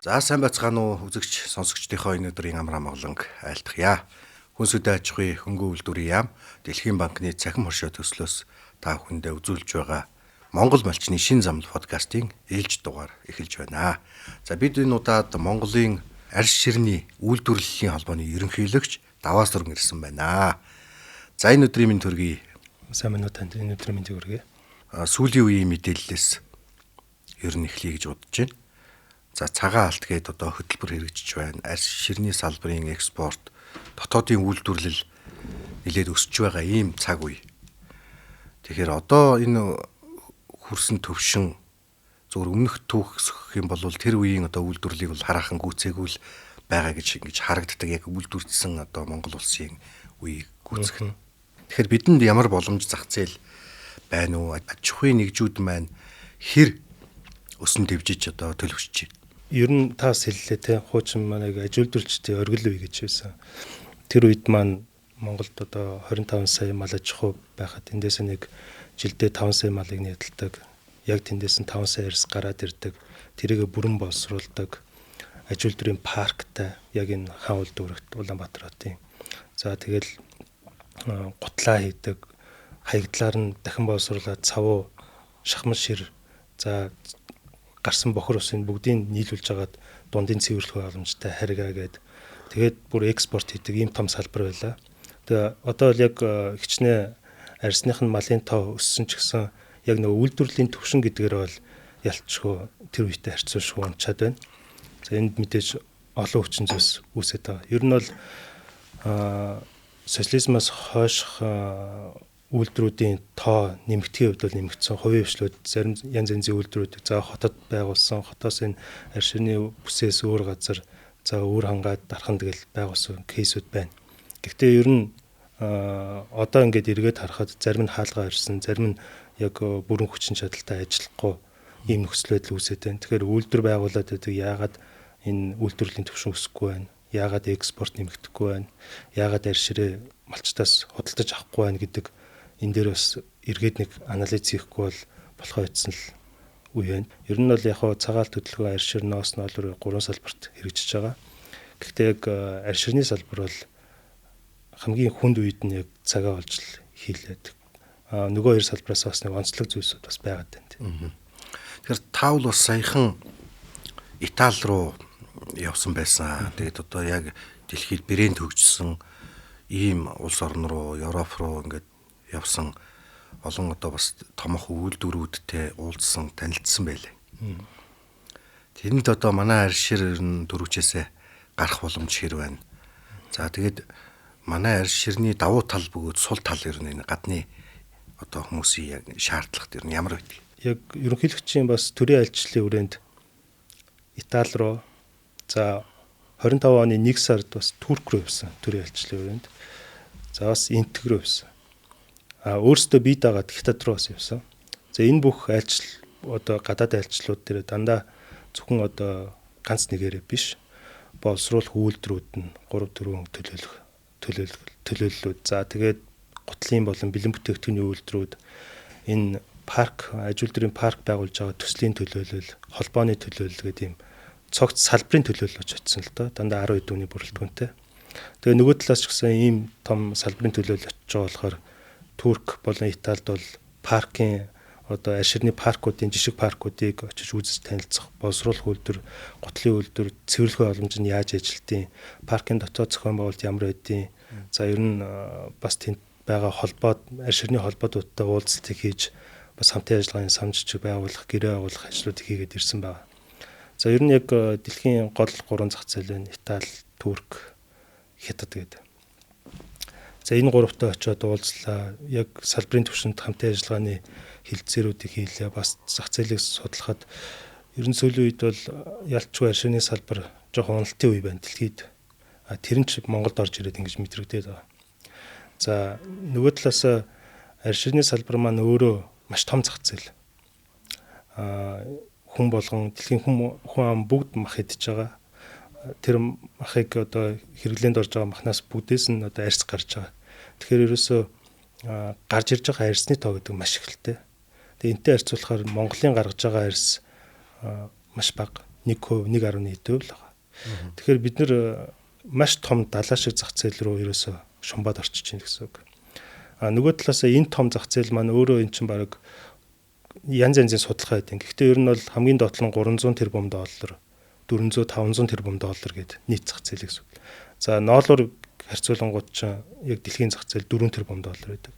За сайн байцгаана уу үзэгч сонсогчдийнхоо өнөөдрийн амар амгаланг айлтгая. Хүнсүдэ аж ахуйн хөнгөн үйлдвэрийн яам Дэлхийн банкны цахим хоршоо төслөөс та бүхэндээ үзүүлж байгаа Монгол малчны шин замл подкастын ээлж дугаар эхэлж байна. За бид энэ удаад Монголын арьс ширний үйлдвэрлэлийн холбооны ерөнхийлөгч Даваас Дүрэн ирсэн байна. За энэ өдрийн минь төргий. Сайн байна уу танд энэ өдрийн минь төргий. Сүүлийн үеийн мэдээллээс ер нь эхлэе гэж бодож байна. За цагаан алт гээд одоо хөтөлбөр хэрэгжиж байна. Арьс ширний салбарын экспорт, дотоодын үйлдвэрлэл нэлээд өсөж байгаа ийм цаг үе. Тэгэхээр одоо энэ хөрсөн төвшин зөвхөн өмнөх түүх юм бол тэр үеийн одоо үйлдвэрлэлийг бол хараахан гүйцээгүй л байгаа гэж ингэж харагддаг яг үйлдвэрчсэн одоо Монгол улсын үеийг гүйцэх. Тэгэхээр бидэнд ямар боломж зах зээл байна уу? Аж ахуйн нэгжүүд маань хэр өсөн дэвжиж одоо төлөвшөж байна. Ер нь таас хэллээ те хуучин манайг ажилтнуудчдын оргил үе гэж байсан. Тэр үед маань Монголд одоо 25 сая мал аж ахуй байхад эндээс нэг жилдээ 5 сая малыг нийтэлдэг. Яг тэндээс нь 5 сая эрс гараад ирдэг. Тэрийгэ бүрэн боловсруулдаг. Ажилтнуудын парктай яг энэ хаан үйлдвэрт Улаанбаатар хотын. За тэгэл гутлаа хийдэг. Хаягдлаар нь дахин боловсруулаад цавуу шахмал шир за гарсан бохор усын бүгдийг нийлүүлж хагаад дундын цэвэрлэх боломжтой харьгаа гээд тэгээд бүр экспорт хийдэг ийм том салбар байлаа. Тэгээ одоо л яг хичнээн арьсных нь малын тоо өссөн ч гэсэн яг нөгөө үйлдвэрлэлийн төвшин гэдгээр бол ялцчихгүй тэр үетэй харьцуулшгүй унчаад байна. За энд мэдээж олон хүчин зүйлс үүсэж байгаа. Ер нь бол социализмаас хойших үйлдвэрүүдийн тоо нэмэгдэхийн хувьд бол нэмэгдсэн. Хувийн хвшлүүд зарим янз янзын үйлдвэрүүд за хотод байгуулсан. Хотоос энэ арьс ширний бүсээс өөр газар за өөр хангаад дархан тэгэл байгуулсан кейсүүд байна. Гэхдээ ер нь одоо ингээд эргээд харахад зарим нь хаалгаа ирсэн, зарим нь яг бүрэн хүчин чадалтай ажиллахгүй ийм нөхцөл байдал үүсэж байна. Тэгэхээр үйлдвэр байгуулад байдаг яагаад энэ үйлдвэрлэлийн түвшин өсөхгүй байна? Яагаад экспорт нэмэгдэхгүй байна? Яагаад арьс ширээ малчтаас худалдаж авахгүй байна гэдэг энэ дээр бас эргээд нэг анализ хийхгүй бол болохоо ийдсэн л үе байна. Ер нь бол яг хаа цагаал хөдөлгөөн арьс шир ноос нь олор 3 салбарт хэрэгжиж байгаа. Гэхдээ яг арьс ширний салбар бол хамгийн хүнд үед нь яг цагаа олж хийлээд нөгөө хоёр салбараас бас нэг онцлог зүйлсүүд бас байгаад байна. Тэгэхээр таавал бас саяхан Итали руу явсан байсан. Тэгээд одоо яг дэлхийд брэнд хөгжсөн ийм улс орн руу, Европ руу ингээд явсан олон одоо бас томоохон үйлдвэрүүдтэй уулзсан, танилцсан байлаа. Тэнд одоо манай арьс шир нь дөрвчээсээ гарах боломж хэр байна. За тэгээд манай арьс ширний давуу тал бөгөөд сул тал ер нь энэ гадны одоо хүмүүсийн яг шаардлагат ер нь ямар байдаг? Яг ерөнхийлөгчийн бас төрийн айлчлалын хүрээнд Итали руу за 25 оны 1 сард бас Турк руу явсан төрийн айлчлалын хүрээнд. За бас Энтэг рүү явсан. Өөрөөсөө бие дагаад Хятад руу бас явсан. За энэ бүх айлчлал одоо гадаад айлчлалууд дээр дандаа зөвхөн одоо ганц нэгээрээ биш боловсруулах үйлдвэрүүд нь 3-4 төлөөллүүд. За тэгээд гутлын болон бэлэн бүтээгдэхүүний үйлдвэрүүд энэ парк ажилтнуудын парк байгуулж байгаа төслийн төлөөлөл, холбооны төлөөлөл гэдэг юм цогц салбарын төлөөлөл очсон л доо. Дандаа 10 хэдүүний бүрэлдэхүүнтэй. Тэгээ нөгөө талаас ч гэсэн ийм том салбарын төлөөлөл очиж байгаа болохоор Турк болон Италид бол паркын одоо арьс ширний паркуудын жишг паркуудыг очиж үзэж танилцах, боловсруулах үйлдвэр, гутлын үйлдвэр, цэвэрлэхүйн боломж нь яаж ажилтیں۔ Паркын дотоод зохион байгуулалт ямар байдیں۔ За ер нь бас тэнд байгаа холбоод арьс ширний холбоодуудтай уулзалтыг хийж бас хамтын ажиллагааны самжчиг байгуулах, гэрээ байгуулах ажлуудыг хийгээд ирсэн байна. За ер нь яг дэлхийн гол 3 зах зээл байна. Итали, Турк, Хятад гэдэг. За энэ гуравтай очиод уулзлаа. Яг салбарын түвшинд хамтын ажиллагааны хилцээрүүдийг хийлээ. Бас зах зээлийг судлахад ер нь сүүлийн үед бол ялчгүй арьс ширний салбар жоохон уналтын үе байна дэлхийд. Тэр нь ч Монголд орж ирээд ингэж мэдрэгдээд байгаа. За нөгөө талаас арьс ширний салбар маань өөрөө маш том зах зээл. Хүн болгон дэлхийн хүн ам бүгд мах идж байгаа. Тэр махыг одоо хэрэглээнд орж байгаа махнаас бүгдээс нь одоо арьс гарч байгаа. Тэгэхээр ерөөсөө гарч ирж байгаа арьсны тоо гэдэг маш ихтэй. Тэгээ энтэй харьцуулахаар Монголын гаргаж байгаа арьс маш бага. 1%, 1.1% л байгаа. Тэгэхээр бид нэр маш том далаа шиг зах зээл рүү ерөөсө шумбаад орчиж байна гэсэн үг. Нөгөө талаас энэ том зах зээл маань өөрөө эн чинь баг янз янзын судалгаа байдаг. Гэхдээ ер нь бол хамгийн доотлон 300 тэрбум доллар, 400 500 тэрбум доллар гэдэг нийт зах зээл гэсэн үг. За ноолоор харьцуулангууд чинь яг дэлхийн зах зээл 4 тэрбум доллар байдаг.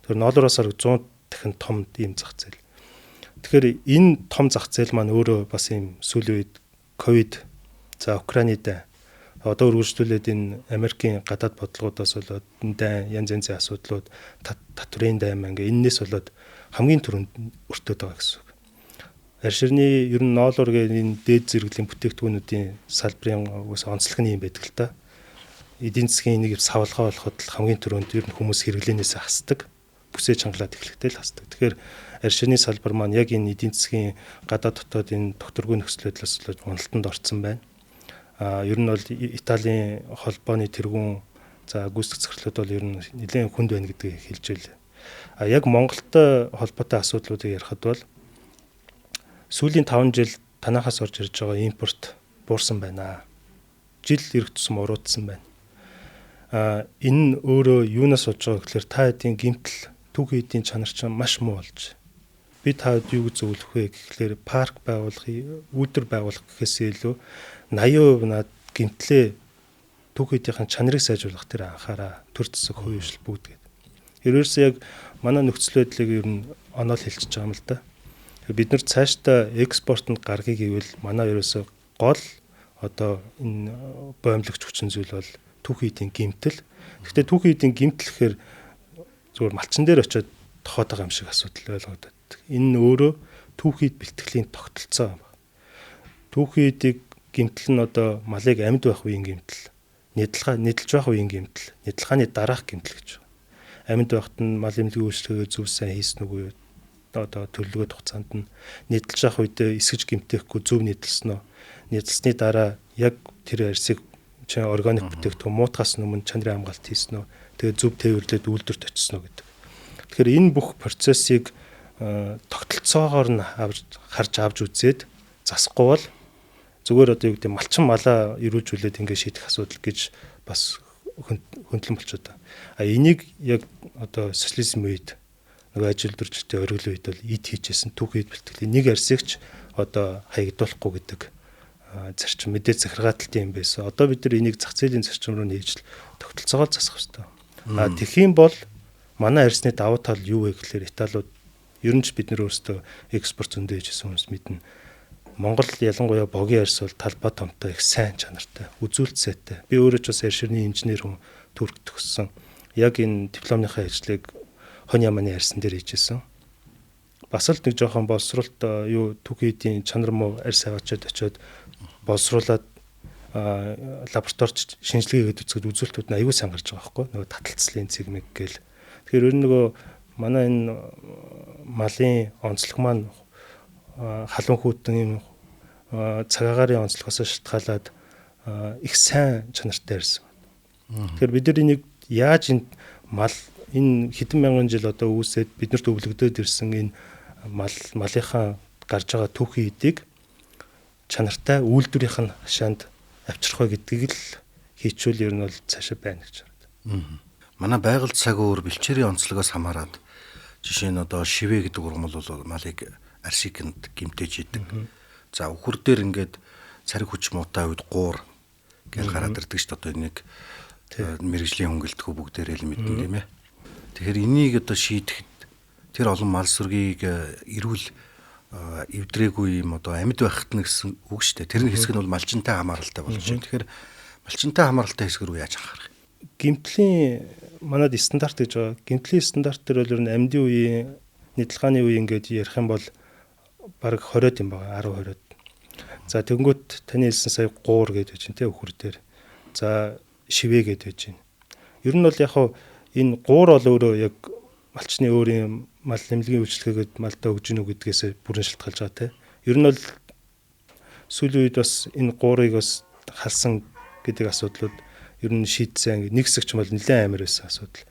Тэгэхээр ноолороос 100 дахин том ийм зах зээл. Тэгэхээр энэ том зах зээл маань өөрөө бас ийм сүүлийн үед ковид, за Украинид одоо үргэлжлүүлээд энэ Америкийн гадаад бодлогоодоос болоод энэ янз янзын асуудлууд, татврын дайм ингээ энэс болоод хамгийн түрүүнд өртөөд байгаа гэсэн үг. Арь ширний ер нь ноолор гэдэг энэ дээд зэрэглэлийн бүтээгдэхүүнүүдийн салбарын угсаа онцлог нь юм байдаг л та. Эдийн засгийн нэг савлгаа болоход л хамгийн түрүүнд ер нь хүмүүс хэрэглэнээсээ хасдаг. Бүсээ чангалаад эхлэхдээ л хасдаг. Тэгэхээр арь ширний салбар маань яг энэ эдийн засгийн гадаад дотоод энэ докторгүй нөхцөл байдлаас болоод уналтанд орсон байна. Ер нь бол Италийн холбооны тэргүүн за гүйцэтгэх захирлууд бол ер нь нэлээд хүнд байна гэдгийг хэлж байлаа. Яг Монголтой холбоотой асуудлуудыг ярихад бол сүүлийн 5 жил танахаас орж ирж байгаа импорт буурсан байна. Жил ирэх тусам уруудсан байна. Энэ өөрөө юунаас болж байгаа гэхээр та хэдийн гэмтэл түүхийн эдийн чанар чинь маш муу болж. Би таад юу гэж зөвлөх вэ гэхлээр парк байгуулах, үйлдвэр байгуулах гэхээсээ илүү 80% над гэмтлээ түүхийн эдийн чанарыг сайжруулах дээр анхаараа төр засаг хувьшил бүгд гэдэг. Ерөөсөө яг манай нөхцөл байдлыг ер нь онол хэлчихэж байгаа юм л да. Бид нар цаашдаа экспортод гаргыг ивэл манай ерөөсөө гол одоо энэ боомлогч хүчин зүйл бол түүхийн эдийн гэмтэл. Гэхдээ түүхийн эдийн гэмтэл гэхээр зүгээр малчин дээр очиод тохоод байгаа юм шиг асуудал ойлгогдод. Энэ өөрөө түүхийд бэлтгэлийн тогтолцоо юм. Түүхийн эдийг гэмтэл нь одоо малыг амьд байх үеийн гэмтэл, нэдэлж байх үеийн гэмтэл, нэдэлхааны дараах гэмтэл гэж байна. Амьд байхад нь мал эмнэлгийн үйлчлэгээ зөв сайн хийсэн үгүй одоо төлөвлөгөөт хугацаанд нь нэдэлж авах үедээ эсгэж гэмтээхгүй зөв нэдэлсэн үү? Нэдэлсний дараа яг тэр арьсыг органик бүтээгдэхүүн муутгаас өмнө чанарын хамгаалалт хийсэн үү? Тэгээ зөв тээвэрлээд үйлдвэрт очсон уу гэдэг. Тэгэхээр энэ бүх процессыг тогтолцоогоор нь харж авч үзээд засахгүй бол зүгээр одоо юу гэдэг малчин малаа ирүүлжүүлээд ингэ шийдэх асуудал гэж бас хөндлөн болчиход байна. Энийг яг одоо социализм үед нөгөө ажил дүржтэй оргил үед бол ид хийжсэн түүхийд бэлтгэлийн нэг арьсагч одоо хаягдуулахгүй гэдэг зарчим мэдээ захиргааталтай юм байсан. Одоо бид нар энийг зах зээлийн зарчим руу нээж тогтолцоогоор засах хэрэгтэй. Тэгхийн бол манай арьсны давуу тал юу вэ гэхээр Италиуд ер нь ч бид нар өөрсдөө экспорт зөндөө хийжсэн хүмүүс мэднэ. Монгол ялангуяа богийн арьс бол талбай томтой их сайн чанартай, үзүүлэлт сайтай. Би өөрөө ч бас арь ширний инженер хүн Туркт төгссөн. Яг энэ дипломныхаа ажлыг хон яманы арьсан дээр хийжсэн. Бас л нэг жоохон боловсруулалт түүхийн эдийн чанар муу арьс аваачаад очиод боловсруулад лабораторид шинжилгээгээд үзэхэд үзүүлэлтүүд нь аюул сан гарч байгаа байхгүй нөгөө таталцлын цэгмэг гээл. Тэгэхээр ер нь нөгөө манай энэ малын онцлог маань халуун хүүтэн цагаагаарын онцлогоос шалтгаалаад их сайн чанартай арьс байна. Тэгэхээр бид нар энийг яаж энэ мал энэ хэдэн мянган жил одоо үүсээд биднэрт өвлөгдөөд ирсэн энэ малынхаа гарч байгаа түүхийн эдийг чанартай үйлдвэрийнх нь хашаанд авчрах вэ гэдгийг л хийчүүл ер нь бол цаашаа байна гэж байна. Манай байгаль цаг өөр бэлчээрийн онцлогоос хамаарат жишээ нь одоо шивэ гэдэг ургамал бол малыг арсыг гимтэж идэг. За үхэр дээр ингээд цариг хүч муутай үед гуур гэж гараад ирдэг шүү дээ. Одоо энийг мэрэгжлийн хөнгөлтгөө бүгдээрээ л мэднэ тийм ээ. Тэгэхээр энийг одоо шийдэхэд тэр олон мал сүргийг эрүүл эвдрээгүй юм одоо амьд байхад нь гэсэн үг шүү дээ. Тэрний хэсэг нь бол малчинтай хамааралтай болж байна. Тэгэхээр малчинтай хамааралтай хэсэг рүү яаж анхаарах? Гимтлийн манад стандарт гэж байгаа. Гимтлийн стандарт дээр бол ер нь амьдын үеийн нэдэлхааны үе ингээд ярих юм бол бараг 20-од юм байгаа 10-20-од. За тэнгуут таны хэлсэн сая гуур гэж байж байна те өхөр дээр. За шивэ гэж байж байна. Ер нь бол яг хав энэ гуур бол өөрөө яг малчны өөрийн мал нэмлэгийн үйлчлэгээгээд малдаа өгж гинүү гэдгээс бүрэн шалтгаалж байгаа те. Ер нь бол сүүлийн үед бас энэ гуурыг бас халсан гэдэг асуудлууд ер нь шийдсэн. Нэг хэсэг ч бол нэлээд амар байсан асуудал.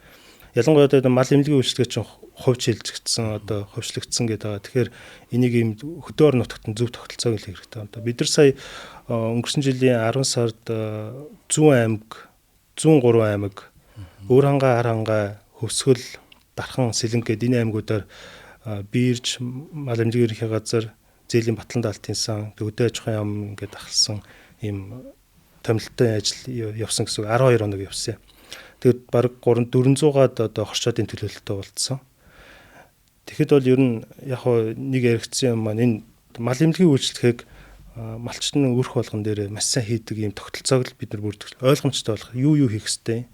ялангуяа одоо мал эмнэлгийн үйлчлэгээ чинь хувьч хилжигдсэн одоо хувьчлагдсан гэдэг байгаа. Тэгэхээр энийг ийм хөдөө орон нутагт зөв тогтолцоог л хэрэгтэй байна. Бид нар сая өнгөрсөн жилийн 10 сард Зүүн аймаг, 103 аймаг, Өвөрхангай, Хархангай, Хөвсгөл, Дархан, Сэлэнг гэдэг энэ аймагуудаар Бирж, мал эмнэлгийн ерөнхий газар, Зээлийн Батлан даалтын сан, өдөө аж ахуйн яам ингээд ахалсан ийм томилттой ажил явсан гэсэн 12 хоног явсан. Тэгэд бараг 400-аад одоо хорчоодын төлөөлөлтөд болцсон. Тэгэхэд бол ер нь яг нэг яригдсан юм маань энэ мал эмнэлгийн үйлчлэгийг малчтны өрх болгон дээр маш сайн хийдэг ийм тогтолцоог л бид нар бүрдэх ойлгомжтой болох юу хийх ёстой,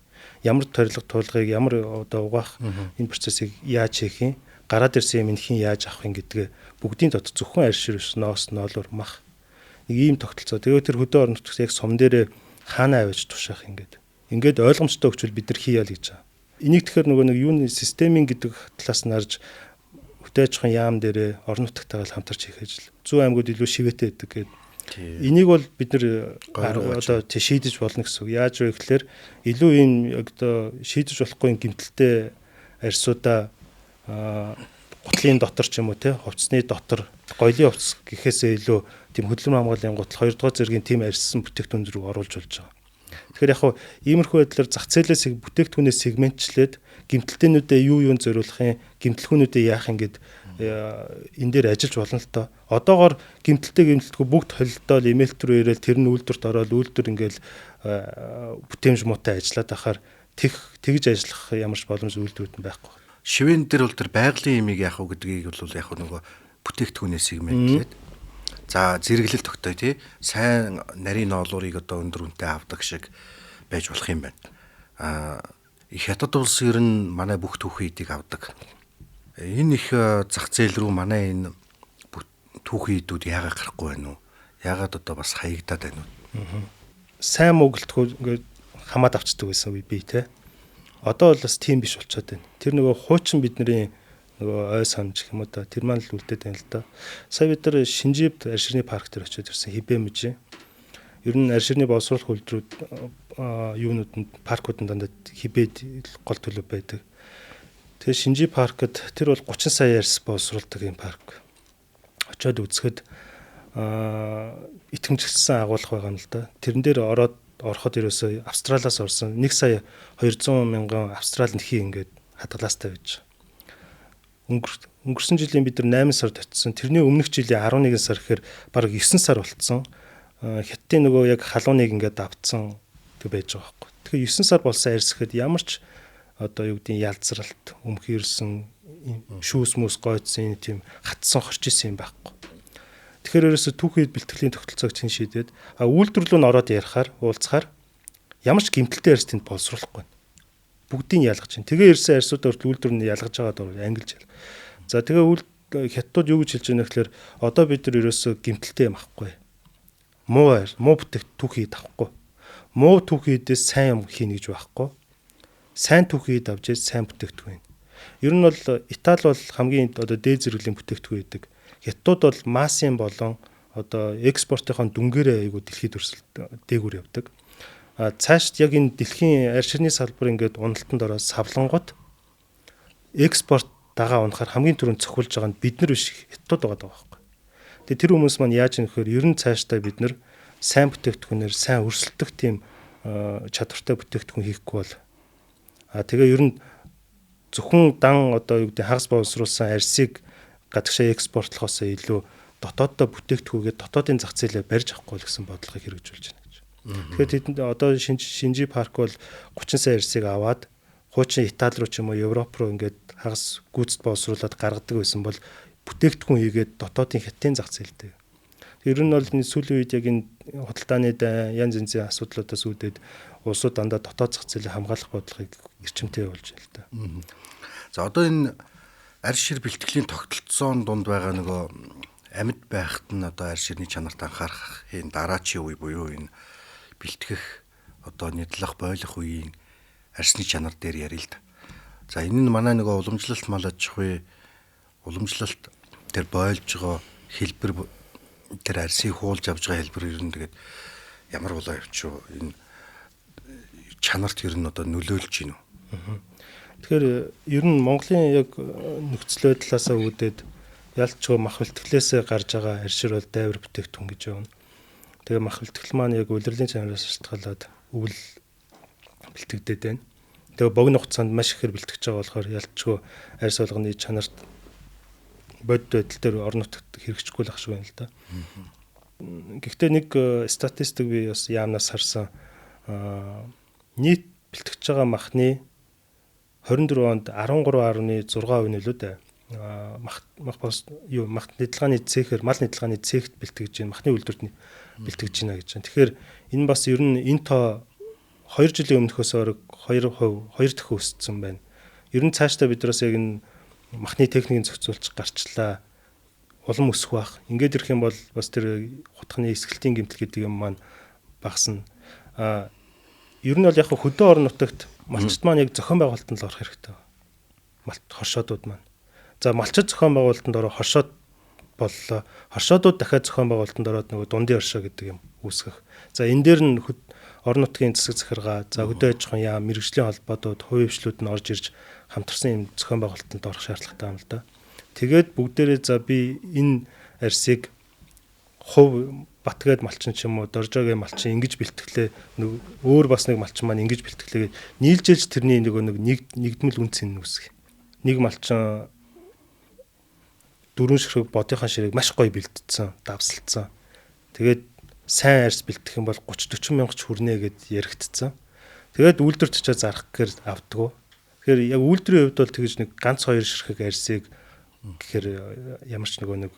ямар тарилга туулгыг ямар одоо угаах энэ процессыг яаж хийх юм, гараад ирсэн юм энэхийн яаж авах юм гэдгээ бүгдийн дот зөвхөн арьс ширвс ноос ноолор мах нэг ийм тогтолцоо. Тэгээд тэр хөдөө орон нутгаас яг сум дээрээ хаана аваач тушаах ингээд ойлгомжтой өгчвөл бид нар хийя л гэж байгаа. Энийг тэгэхээр нөгөө нэг юуны системийн гэдэг талаас нь харж хөдөө аж ахуйн яам дээрээ орон нутгатайгаа хамтарч хийх ажил. Зүүн аймагуд илүү шивэтэй байдаг гэдэг. Энийг бол бид нар одоо шийдэж болно гэсэн үг. Яаж вэ гэхээр илүү ийм одоо шийдэж болохгүй гэмтэлтэй арьсуудаа гутлын дотор ч юм уу те хувцсны дотор гоёлын хувцс гэхээсээ илүү тийм хөдөлмөр хамгааллын гутал 2 дугаар зэргийн тийм арьсан бүтээгдэхүүн рүү оруулж болж байгаа. Тэгэхээр яг иймэрхүү байдлаар зах зээлээс бүтээгдэхүүнээ сегментчлээд гэмтэлтээнүүдэд юун зориулах юм, гэмтэлхүүнүүдэд яах юм гэд энэ дээр ажиллаж болно л доо. Одоогоор гэмтэлгүй бүгд холилдоод имэйлт рүү ирээл тэр нь үйлдвэрт ороод үйлдвэр ингээл бүтээмж муутай ажиллаад ахаар тэгж ажиллах ямарч боломж үйлдвэрүүд нь байхгүй. Шивэн дээр бол тэр байгалийн имийг яах вэ гэдгийг бол яг нөгөө бүтээгдэхүүнээ сегментлээд за зэрэглэл тогтоё тий сайн нарийн ноолуурыг одоо өндөр үнэтэй авдаг шиг байж болох юм байна. Их хятад улс ер нь манай бүх түүхийдийг авдаг. Энэ их зах зээл рүү манай энэ түүхийдүүд яагаад гарахгүй байна уу? Яагаад одоо бас хаягдаад байна уу? Сайн мөглөлтгүй ингээд хамаад авчдаг байсан үе бий те. Одоо бол бас тийм биш болчиход байна. Тэр нөгөө хуучин бидний нөгөө ой санаж гэх юм уу та тэр маань л үлдээд байна л да. Сая бид нар Шинживд арьширны парк дээр очиод ирсэн хибэмж. Ер нь арьширны боловсруулах үйлдвэрүүд юунуудад паркуудад дандаа хибэд гол төлөв байдаг. Тэгээ Шинжив паркт тэр бол 30 сая арьс боловсруулдаг юм парк. Очиод үзэхэд итгэмжлсэн агуулга байгаа юм л да. Тэрэн дээр ороход ерөөсөө Австралиас орсон 1 сая 200 мянган австрал нэхий ингээд хадгалаастай байж. Өнгөрсөн жилийн бид нар 8 сард очсон. Тэрний өмнөх жилийн 11 сар гэхээр бараг 9 сар болцсон. Хятадын нөгөө яг халууныг ингээд давтсан тэг байж байгаа байхгүй. Тэгэхээр 9 сар болсон арьс гэхэд ямар ч одоо юу гэдгийг ялцралт өмхийрсэн шүүс мүс гойцсон тийм хатсан хорч исэн юм байхгүй. Тэгэхээр ерөөсө түүхий бэлтгэлийн тогтолцоог чинь шийдээд үйлдвэрлэл нь ороод ярихаар уулзахаар ямар ч гэмтэлтэй арьс тэнд боловсруулахгүй. Бүгдийг ялгаж чинь. Тэгээ ирсэн арьсуудаар үйлдвэр нь ялгаж байгаад ангилж ял. За тэгээ хятадууд юу гэж хэлж байна гэхээр одоо бид нар ерөөсө гэмтэлтэй юм ахгүй. Муу бүтээгт түүхий авахгүй. Муу түүхийдээс сайн юм хийнэ гэж байхгүй. Сайн түүхийд авч сайн бүтээгдэхүүн. Ер нь бол Итали бол хамгийн одоо дээд зэрэглэлийн бүтээгдэхүүн гэдэг. Хятадууд бол массын болон одоо экспортын дүнгээрээ айгуу дэлхийд өрсөлдөд дээгүүр явдаг. Цаашд яг энэ дэлхийн арьширны салбар ингээд уналтанд ороод савлангууд экспорт дагаа унахаар хамгийн түрүүнд цохилж байгаа нь бид нар биш хятадууд байгаа байхгүй. Тэгээ тэр хүмүүс маань яаж юм гэхээр ер нь цаашдаа бид нар сайн бүтээгдэхүүнээр сайн өрсөлдөх тийм чадвартай бүтээгдэхүүн хийхгүй бол тэгээ ер нь зөвхөн дан одоо юу гэдэг хагас боловсруулсан арьсыг гадагшаа экспортлохоос илүү дотооддоо бүтээгдэхүүгээ дотоодын зах зээлээр барьж авахгүй гэсэн бодлогыг хэрэгжүүлж байна гэж. Тэгэхээр тэдэнд одоо Шинжив парк бол 30 сая арьсыг аваад хуучин Итали руу ч юм уу Европ руу ингээд хагас гүйцэд боловсруулад гаргадаг байсан бол бүтээгдэхүүн хийгээд дотоодын хятадын зах зээлтэй. Ер нь бол сүүлийн үед яг энэ худалдааны янз янзын асуудлуудаас үүдээд улсууд дандаа дотоод зах зээлийг хамгаалах бодлогыг эрчимтэй явуулж байна л да. За одоо энэ арьс шир бэлтгэлийн тогтолцоон дунд байгаа нөгөө амьд байхад нь одоо арьс ширний чанарт анхаарах энэ дараачийн үе буюу энэ бэлтгэх одоо нэрлэх бойлох үеийн арьсны чанар дээр ярил л да. За энэ нь манай нөгөө уламжлалт мал аж ахуй уламжлалт тэр бойлж байгаа хэлбэр тэр арьсыг хуулж авж байгаа хэлбэр ер нь тэгээд ямар болоо явчих вэ? Энэ чанарт ер нь одоо нөлөөлж гин үү? Тэгэхээр ер нь Монголын яг нөхцөл байдлаасаа үүдээд ялчгүй мах бэлтгэлээсээ гарч байгаа арьшир бол дайвар бүтээгдэхүүн гэж байна. Тэгээ мах бэлтгэл маань яг улирлын чанараас шалтгаалаад өвөл бэлтгэдэг байна. Тэгээ богино хугацаанд маш ихээр бэлтгэж байгаа болохоор ялчгүй арьс олгоны чанарт бодит байдал дээр орон нутагт хэрэгжихгүй л ах шиг байна л да. Гэхдээ нэг статистик би бас яамнаас харсан. Нийт бэлтгэж байгаа махны 24 онд 13.6% нь лөө дээ. Мах нэдлгааны цэхэр мал нэдлгааны цэхт бэлтгэж байна. Махны үйлдвэрт бэлтгэж байна гэж байна. Тэгэхээр энэ бас ер нь энэ тоо 2 жилийн өмнөхөөс орог 2% 2 дахин өссөн байна. Ер нь цаашдаа биднээс яг энэ махны техникийн зохицуулж гарчлаа. Улам өсөх бах. Ингээд ирэх юм бол бас тэр хутганы эсгэлтийн гэмтэл гэдэг юм маань багасна. Ер нь бол яг хөдөө орон нутагт малчт маань яг зохион байгуулалтанд л орох хэрэгтэй. Хоршоодууд маань. За малчит зохион байгуулалтанд орох хоршоод боллоо. Хоршоодууд дахиад зохион байгуулалтанд ороод нөгөө дундын оршоо гэдэг юм үүсгэх. За энэ дээр нь орон нутгийн засаг захиргаа, за хөдөө аж ахуйн яам, мэргэжлийн холбоодууд, хувийн хвшлүүд нь орж ирж хамтарсан юм зохион байгуулалтанд орох шаардлагатай юм л да. Тэгээд бүгдээрээ за би энэ арьсыг хувь Батгээд малчин ч юм уу, Доржогийн малчин ингэж бэлтгэлээ, өөр бас нэг малчин маань ингэж бэлтгэлээ нийлжэлж тэрний нөгөө нэгдмэл үнц нь үүсгэх. Нэг малчин 4 ширхэг бодийнхаа ширийг маш гоё бэлтцсэн, давсалцсан. Тэгээд сайн арьс бэлтэх юм бол 30-40 мянга ч хүрнэ гэд яригдсан. Тэгээд үйлдвэрт ч зарах гэхээр авдггүй. Тэгэхээр яг үйлдвэрийн хувьд бол тэгж нэг ганц 2 ширхэг арьсыг гэхээр ямар ч нэг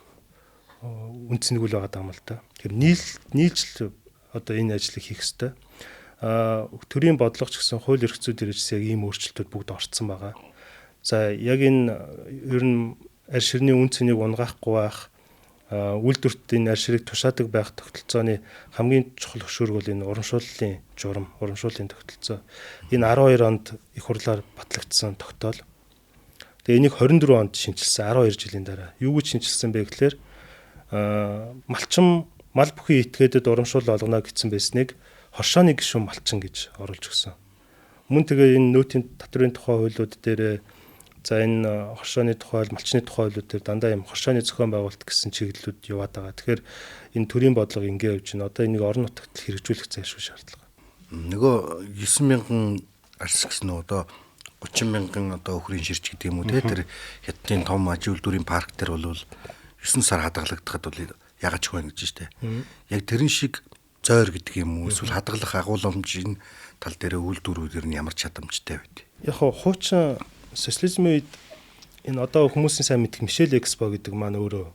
үнцнэгүүл байгаа юм л да. Тэгэхээр нийлж одоо энэ ажлыг хийх ёстой. Төрийн бодлого ч гэсэн хууль эрх зүйн дээрээс яг ийм өөрчлөлтүүд бүгд орцсон байгаа. За яг энэ ер нь арь ширний үн цэнийг унгаахгүй байх, үйлдвэрт энэ арь ширийг тушаадаг байх тогтолцооны хамгийн чухал хөшүүрэг бол энэ урамшууллын журам, урамшууллын тогтолцоо. Энэ 12 онд их хурлаар батлагдсан тогтоол. Тэгээ энийг 24 онд шинжилсэн 12 жилийн дараа. Юу гэж шинжилсэн бэ гэхээр малчин мал бүхий этгээдэд урамшуул олгоно гэсэн байсныг хоршооны гишүүн малчин гэж оруулж өгсөн. Мөн тэгээ энэ нөөтийн татврын тухай хуулиуд дээр за энэ хоршооны тухай, малчны тухай хуулиуд дээр дандаа юм хоршооны зохион байгуулалт гэсэн чиглэлүүд яваад байгаа. Тэгэхээр энэ төрийн бодлого ингэ явж байна. Одоо энийг орон нутагт хэрэгжүүлэх зайлшгүй шаардлага. Нөгөө 9,000 арьс гэсэн нь одоо 30,000 одоо өхрийн ширч гэдэг юм уу те тэр хятадын том аж үйлдвэрийн парк дээр бол 9 сар хадгалагдахад бол ягач хөө гэж штэ. Яг тэрэн шиг зойр гэдэг юм уу эсвэл хадгалах агуулмжийн тал дээр үйлдвэрүүдэр нь ямар чадамжтай байд. Яг хуучин социализмын үед энэ одоо хүмүүсийн сайн мэдих Мишель Экспо гэдэг маань өөрөө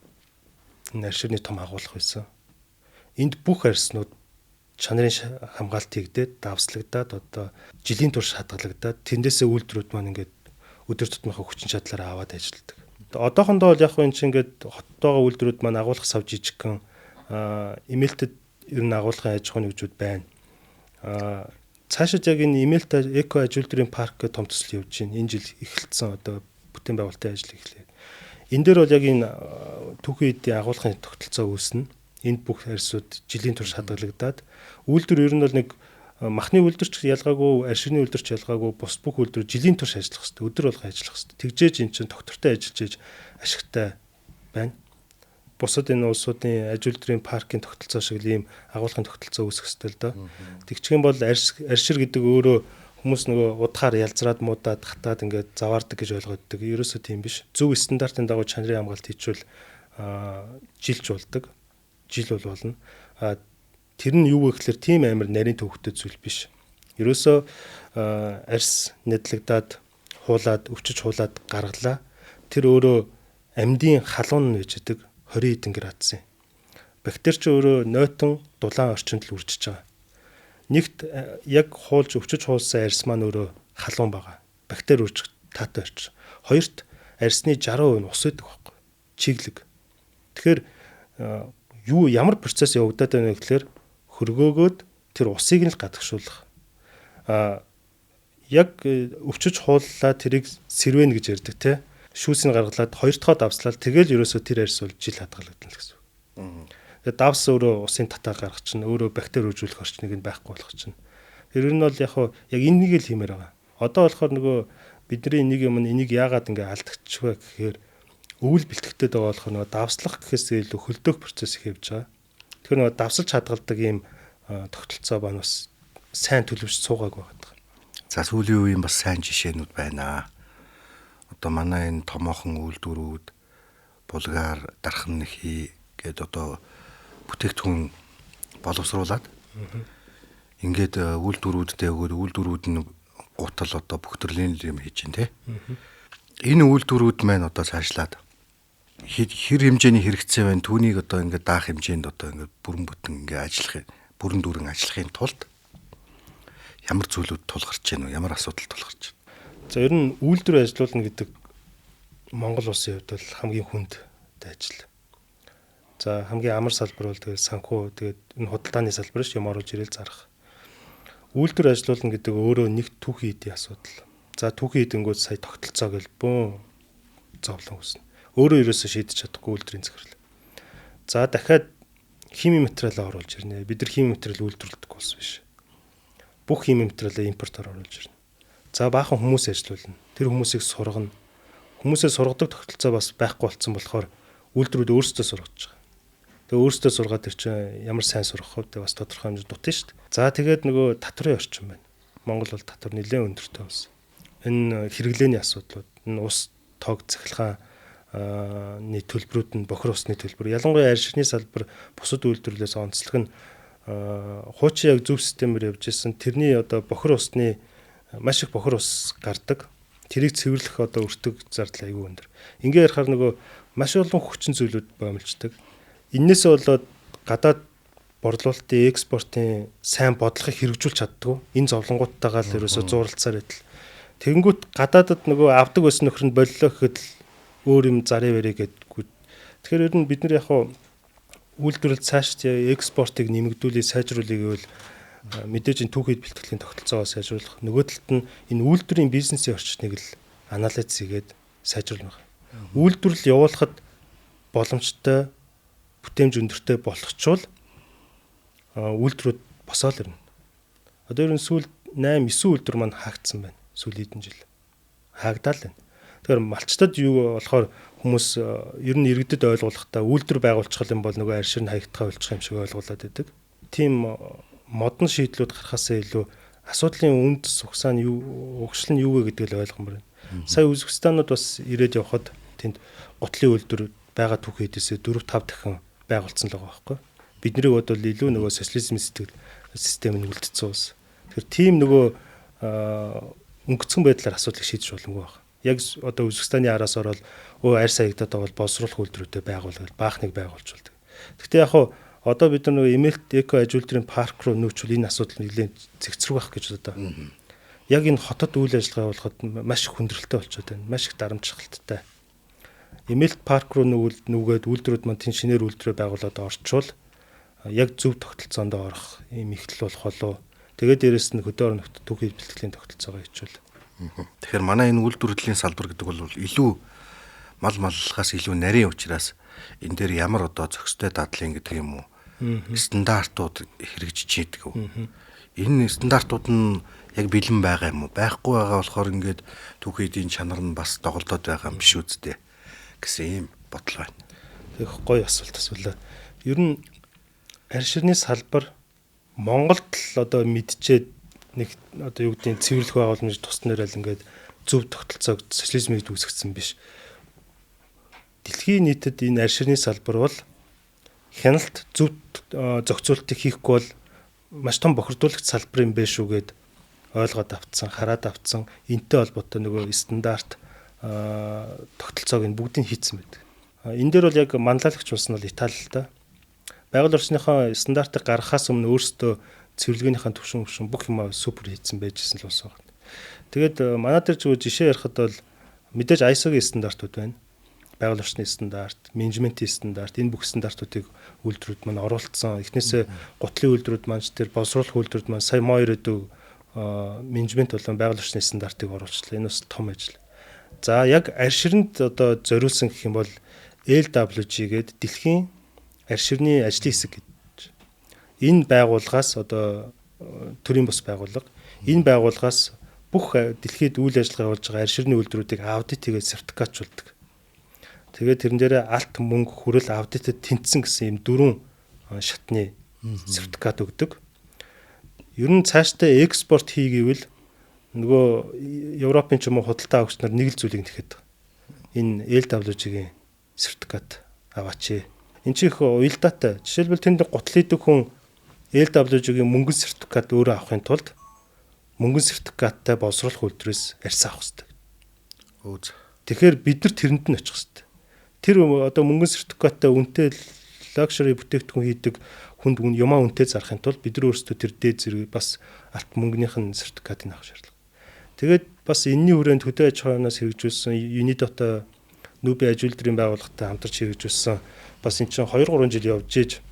энэ арьширны том агуулга байсан. Энд бүх арьснууд чанарын хамгаалт хийгдээд давслагдаад одоо жилийн турш хадгалагдаад тэндээсээ үйлдвэрүүд маань ингээд өдөр тутмынхаа хүчин чадлаараа аваад ажилладаг. Одоохондоо бол яг энэ чинь ингээд хоттойгоо үйлдвэрүүд маань агуулгах сав жижигхэн имэлтэд ер нь агуулгын аж ахуйн нэгжүүд байна. Цаашид яг энэ имэлт эко аж үйлдвэрийн парк гэх том төсөл явж байна. Энэ жил эхэлсэн одоо бүтээн байгуулалтын ажил эхлэв. Энэ дээр бол яг энэ түүхийн эдийн агуулгын тогтолцоо үүснэ. Энд бүх арьсууд жилийн турш хадгалагдаад үйлдвэр ер нь бол нэг махны үйлдвэрч ялгаагүй, арьширны үйлдвэрч ялгаагүй бус бүх үйлдвэр жилийн турш ажиллах хэрэгтэй. Өдөр болго ажиллах хэрэгтэй. Тэгжээж эн чинь доктортой ажиллаж ээж ашигтай байна. Бусад энэ улсуудын аж үйлдвэрийн паркийн тогтолцоо шиг л ийм агуулгын тогтолцоо үүсэх хэрэгтэй л доо. Тэгчих юм бол арьшир гэдэг өөрөө хүмүүс нөгөө удахаар ялзраад муудаад хатаад ингээд заваардаг гэж ойлгоддог. Ерөөсөө тийм биш. Зөв стандартын дагуу чанарын хамгаалт хийчихвэл жилж болдог. Жил болно. Тэр нь юу вэ гэхээр тийм амар нарийн төвхтэй зүйл биш. Ерөөсөө арьс нэдлэгдээд хуулаад өвчөж хуулаад гаргалаа. Тэр өөрөө амьдын халуун нь үжидэг 20 хэдэн градусын. Бактери ч өөрөө нойтон дулаан орчинд л үржиж байгаа. Нэгт яг хуулж өвчөж хуулсан арьс маань өөрөө халуун байгаа. Бактери үржих таатай орч. Хоёрт арьсны 60% нь ус өгдөг байхгүй. Чиглэг. Тэгэхээр ямар процесс явагдаад байна вэ гэхээр хөргөөгөөд тэр усыг нь л гадагшуулах. Яг өвчөж хууллаа тэрийг сэрвэн гэж ярьдаг те. Шүүсийг гаргалаад хоёр дахь давслаад тэгэл ерөөсөө тэр арьс бол жил хадгалагдана л гэсэн. Тэгээд давс өөрөө усын татаа гаргах чинь өөрөө бактери үржүүлэх орчныг нь байхгүй болгох чинь. Тэр нь бол яг энийг л хиймээр байгаа. Одоо болохоор нөгөө бидний энийг яагаад ингээ алдчихв гэхээр өвөл бэлтгэгдээд байгаа болохоор нөгөө давслах гэхээс илүү хөлдөөх процесс их явж байгаа. Тэгэхээр нөгөө давсалж хадгалдаг ийм тогтолцоо байна бас сайн төлөвч суугаагүй байгаа. За сүүлийн үеийн бас сайн жишээнүүд байна. Одоо манай энэ томоохон үйлдвэрүүд булгаар дархан нэхий гээд одоо бүтээгдэхүүн боловсруулад ингээд үйлдвэрүүдтэй өгөөд үйлдвэрүүд нь гутал одоо бүх төрлийн юм хийж байна те. Энэ үйлдвэрүүд маань одоо цаашлаад хэр хэмжээний хэрэгцээ байна түүнийг одоо ингээд даах хэмжээнд одоо ингээд бүрэн бүтэн ингээд ажиллах бүрэн дүүрэн ажиллахын тулд ямар зүйлүүд тулгарч байна уу? Ямар асуудал тулгарч байна? За ер нь үйлдвэр ажилуулна гэдэг Монгол улсын хувьд бол хамгийн хүндтэй ажил. За хамгийн амар салбар бол тэгээд санхүү тэгээд энэ худалдааны салбар ш юм оруулж ирээл зарах. Үйлдвэр ажилуулна гэдэг өөрөө нэг түүхийн эдийн асуудал. За түүхийн эдэнгүүд сая тогтолцоо гэл бөөн зовлон үүснэ. Өөрөө ерөөсөө шийдэж чадахгүй үйлдвэрийн захирал. За дахиад хими материалаа оруулж ирнэ. Бид нар хими материал үйлдвэрлэдэг улс биш. Бүх хими материалаа импортоор оруулж ирнэ. За баахан хүмүүс ажилуулна. Тэр хүмүүсийг сургана. Хүмүүсээ сургадаг тогтолцоо бас байхгүй болсон болохоор үйлдвэрүүд өөрсдөө сургаж байгаа. Тэгээ өөрсдөө сургаад тэр чинь ямар сайн сургах вэ? Бас тодорхой хэмжээнд дутна шүү дээ. За тэгээд нөгөө татврын орчин байна. Монгол бол татвар нэлээд өндөртэй улс. Энэ хэрэглээний асуудлууд, энэ ус тоог цахилгаан төлбөрүүд нь бохир усны төлбөр. Ялангуяа арь ширхний салбар бусад үйлдвэрлэлээс онцлог нь хуучин яг зөв системээр явж исэн. Тэрний одоо бохир усны маш их бохир ус гардаг. Тэрийг цэвэрлэх одоо өртөг зардал аюул өндөр. Ингээ ярихаар нөгөө маш олон хүчин зүйлүүд боомлждаг. Иннээсээ болоод гадаад борлуулалтын экспортын сайн бодлогыг хэрэгжүүлж чаддгүй. Энэ зовлонгуудтайгаа л ерөөсө зууралцаар идэл. Тэгэнгүүт гадаадад нөгөө авдаг байсан нөхөр нь боллоо гэхэд л өөр юм зарыг барь гэдэггүй. Тэгэхээр ер нь бид нар яг үйлдвэрлэл цааш экспортыг нэмэгдүүлээ, сайжруулъя гэвэл мэдээж энэ түүхийд бэлтгэлийн тогтолцоогоо сайжруулах. Нөгөө талд нь энэ үйлдвэрийн бизнесийн орчныг л анализ хийгээд сайжруулах. Үйлдвэрлэл явуулахад боломжтой бүтээмж өндөртэй болгочвол үйлдвэрүүд босоол ирнэ. Одоо ер нь сүүл 8-9 үйлдвэр маань хаагдсан байна. Сүүлийн хэдэн жил хаагдаад байна. Тэгэхээр малчтад юу болохоор хүмүүс ер нь иргэдэд ойлгуулахдаа үйлдвэр байгуулчих юм бол нөгөө арь ширн хаягдхаа болчих юм шиг ойлгуулад байдаг. Тийм модон шийдлүүд гарахаасаа илүү асуудлын үнд сугсаа нь юу, угшил нь юу вэ гэдгийг л ойлгомоор байна. Сая Үзбекистанууд бас ирээд явхад тэнд гутлын үйлдвэр байгаа түүхээдээсээ 4-5 дахин байгуулсан л байгаа байхгүй. Биднийг бол илүү нөгөө социализм систем нь үлдсэн ус. Тэгэхээр тийм нөгөө өнгөцгөн байдлаар асуудлыг шийдэж боломгүй байна. Яг одоо Үзбекистаны араас ороод арь саягдаад байгаа бол боловсруулах үйлдвэрүүдэд байгуулдаг, баахныг байгуулжулдаг. Гэхдээ яг одоо бид нар нөгөө эмэлт эко аж үйлдвэрийн парк руу нүүчвэл энэ асуудал нэлээд зэгцрэг байх гэж одоо. Яг энэ хотод үйл ажиллагаа явуулахад маш их хүндрэлтэй болчиход байна. Маш их дарамтшилттай. Эмэлт парк руу нүгээд үйлдвэрүүд маань тэн шинээр үйлдвэрээ байгуулад орчвол яг зөв тогтолцоонд орох юм ихтэл болох болоо. Тэгээд дээрэс нь хөдөө орон нутгад түүхий бэлтгэлийн тогтолцоогоо хичүүл. Тэгэхээр манай энэ үйлдвэрлэлийн салбар гэдэг бол илүү мал маллахаас илүү нарийн учраас энэ дээр ямар одоо зохистой дадлын гэдэг юм уу? Стандартууд хэрэгжиж ийдэг үү? Энэ стандартууд нь яг бэлэн байгаа юм уу? Байхгүй байгаа болохоор ингээд түүхийдийн чанар нь бас доголдоод байгаа юм биш үсттэй гэсэн ийм бодол байна. Тэг гоё асуулт асуулаа. Ер нь арь ширхний салбар Монголд л одоо мэдчихэд нэг одоо юу гэдгийг цэвэрлэх байгууламж тусснаар л ингээд зөв тогтолцоог социализмыг үүсгэсэн биш. Дэлхийн нийтэд энэ арь ширхний салбар бол хяналт зөв зохицуултыг хийхгүй бол маш том бохирдуулагч салбар юм биш үгээд ойлгоод автсан, хараад автсан. Энтэй холбоотой нөгөө стандарт тогтолцоог нь бүгдийг хийцэн байдаг. Энэ дээр бол яг манлайлагч улс нь бол Итали л да. Байгаль орчныхоо стандартыг гаргахаас өмнө өөрсдөө цэвэрлэгээнийхэн төвшин бүх юм супер хийцэн байжсэн л улс байна. Тэгээд манай дээр зөв жишээ ярихад бол мэдээж ISO-гийн стандартууд байна. Байгаль орчны стандарт, менежментийн стандарт, энэ бүх стандартуудыг үйлдвэрүүд маань оруулсан. Эхнээсээ гутлын үйлдвэрүүд маань тэр боловсруулах үйлдвэрүүд маань сая мо ирээдүг менежмент болон байгаль орчны стандартыг оруулчлаа. Энэ бас том ажил. За яг арь ширэнд одоо зориулсан гэх юм бол LWG гээд дэлхийн арь ширхний ажлын хэсэг гэж. Энэ байгууллагаас одоо төрийн бус байгууллага энэ байгууллагаас бүх дэлхийд үйл ажиллагаа явуулж байгаа арьс ширний үйлдвэрүүдийг аудит хийгээд сертификатжуулдаг. Тэгээд тэрэн дээрээ алт мөнгө хүрэл аудитэд тэнцсэн гэсэн юм 4 шатны сертификат өгдөг. Ер нь цаашдаа экспорт хий гэвэл нөгөө Европын ч юм уу худалдаа авагч нар нэг л зүйлийг нэхэд. Энэ LWG-ийн сертификат аваач. Энд чи их уялдаатай. Жишээлбэл тэнд гутал идэг хүн LWG-ийн мөнгөн сертификат өөрөө авахын тулд мөнгөн сертификаттай боловсруулах үйлдвэрээс арьс авах хэрэгтэй. Тэгэхээр бид нар тэрэнд нь очих хэрэгтэй. Тэр одоо мөнгөн сертификаттай үнэтэй лакшери бүтээгдэхүүн хийдэг хүнд юмаа үнэтэй зарахын тулд бид нар өөрсдөө тэр дээд зэрэг бас алт мөнгөнийх нь сертификатыг авах шаардлага. Тэгээд бас энэний хүрээнд хөдөө аж ахуйнаас хэрэгжүүлсэн Юнидото нүүбийн аж үйлдвэрийн байгууллагатай хамтарч хэрэгжүүлсэн бас энэ чинь 2-3 жил явж ийж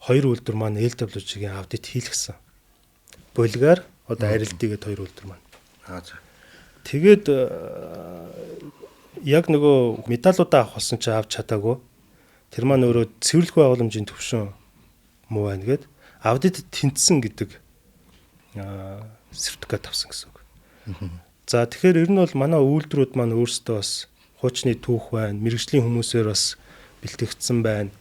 хоёр үйлдвэр маань LWG-ийн аудит хийлгсэн. Болгар одоо арилдыгээд хоёр үйлдвэр маань. Тэгээд яг нөгөө медалуудаа авах болсон чи авч чадаагүй. Тэр маань өөрөө цэвэрлэх байгууламжийн төвшин муу байна гэд аудитэд тэнцсэн гэдэг сертификат авсан гэсэн үг. За тэгэхээр ер нь бол манай үйлдвэрүүд маань өөрсдөө бас хуучны түүх байна, мэрэгжлийн хүмүүсээр бас бэлтгэгдсэн байна.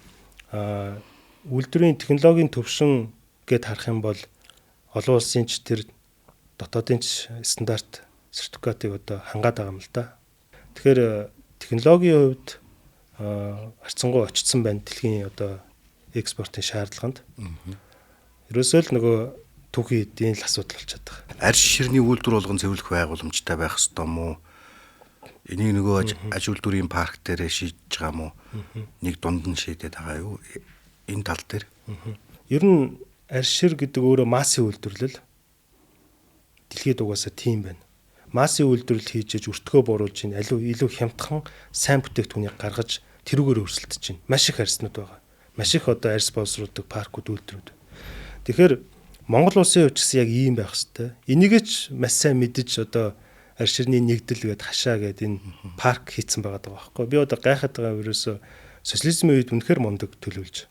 Үйлдвэрийн технологийн төвшин гэд харах юм бол олон улсын ч тэр дотоодын ч стандарт сертификатыг одоо хангаад байгаа юм л да. Тэгэхээр технологийн хувьд харьцангуй очсон байна дэлхийн одоо экспортын шаардлаганд. Ерөөсөө л нөгөө түүхийн эдийн л асуудал болчиход байгаа. Арьс ширний үйлдвэр болгон цэвэрлэх байгууламжтай байх ёстой мó? Энийг нөгөө аж үйлдвэрийн парк дээр шийдэж байгаа мó? Нэг дунд нь шийдээд байгаа юу? Энэ тал дээр. Ер нь арьс шир гэдэг өөрөө массын үйлдвэрлэл. Дэлхийд угаасаа тийм байна. Массын үйлдвэрлэл хийж өртгөө бууруулж ийн илүү хямдхан сайн бүтээгдэхүүнийг гаргаж тэрүүгээр өрсөлдөж байна. Маш их арьснууд байгаа. Маш их одоо арьс боловсруулдаг паркууд үйлдвэрүүд. Тэгэхээр Монгол улсын хувьд ч яг ийм байх хэвээр. Энийг ч маш сайн мэдэж одоо арьс ширний нэгдэл гээд хашаа гээд энэ парк хийцэн байгаа байхгүй. Би одоо гайхаад байгаа ерөөсө социализмын үед үнэхээр мундаг төлөвлөж.